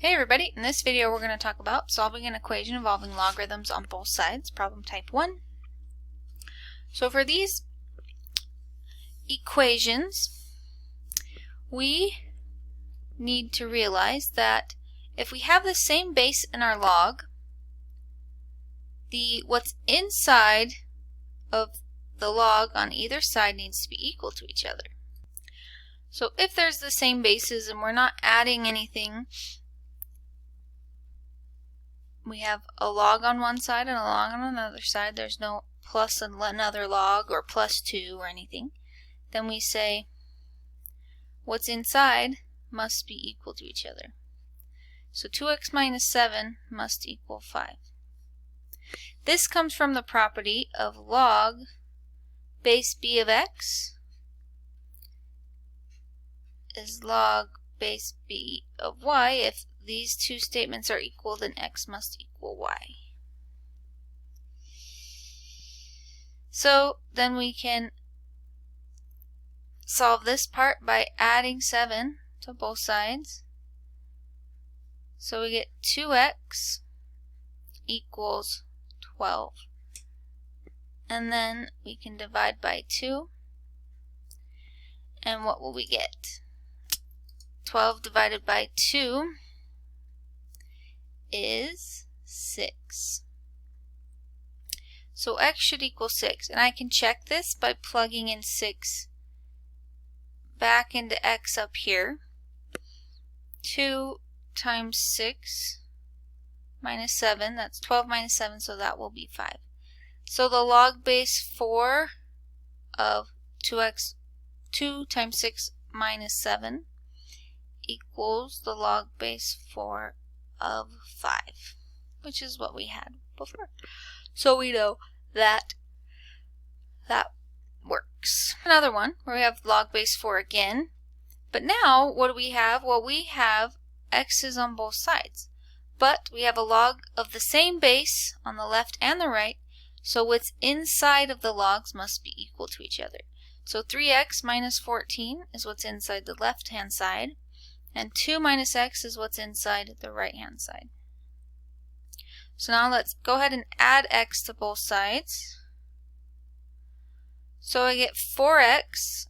Hey everybody, in this video we're going to talk about solving an equation involving logarithms on both sides, problem type 1. So for these equations, we need to realize that if we have the same base in our log, what's inside of the log on either side needs to be equal to each other. So if there's the same bases and we're not adding anything, we have a log on one side and a log on another side. There's no plus another log or plus 2 or anything. Then we say what's inside must be equal to each other. So 2x minus 7 must equal 5. This comes from the property of log base b of x is log base b of y. If these two statements are equal, then x must equal y. So then we can solve this part by adding 7 to both sides. So we get 2x equals 12. And then we can divide by 2. And what will we get? 12 divided by 2 is 6. So x should equal 6. And I can check this by plugging in 6 back into x up here. 2 times 6 minus 7, that's 12 minus 7, so that will be 5. So the log base 4 of 2 times 6 minus 7 equals the log base 4 of 5, which is what we had before. So we know that that works. Another one where we have log base 4 again, but now what do we have? Well, we have x's on both sides, but we have a log of the same base on the left and the right, so what's inside of the logs must be equal to each other. So 3x minus 14 is what's inside the left hand side, and 2 minus x is what's inside the right hand side. So now let's go ahead and add x to both sides. So I get 4x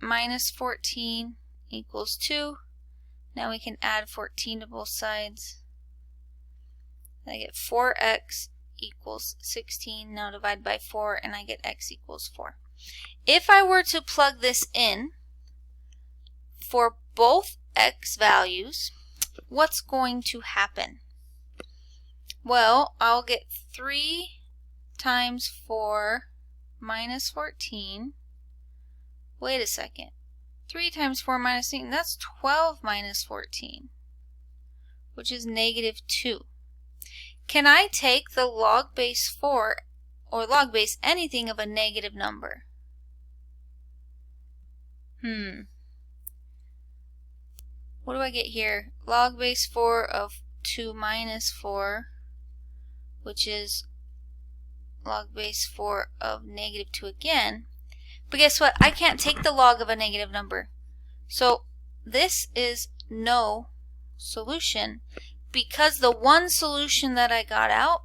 minus 14 equals 2. Now we can add 14 to both sides. I get 4x equals 16. Now divide by 4 and I get x equals 4. If I were to plug this in for both x values, what's going to happen? Well, I'll get 3 times 4 minus 14. Wait a second. 3 times 4 minus 14, that's 12 minus 14, which is negative 2. Can I take the log base 4 or log base anything of a negative number? What do I get here? Log base 4 of 2 minus 4, which is log base 4 of negative 2 again. But guess what? I can't take the log of a negative number. So this is no solution because the one solution that I got out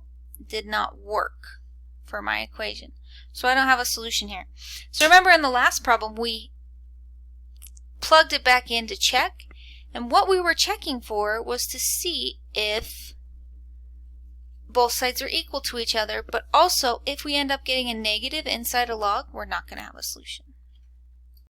did not work for my equation. So I don't have a solution here. So remember in the last problem we plugged it back in to check, and what we were checking for was to see if both sides are equal to each other, but also if we end up getting a negative inside a log, we're not going to have a solution.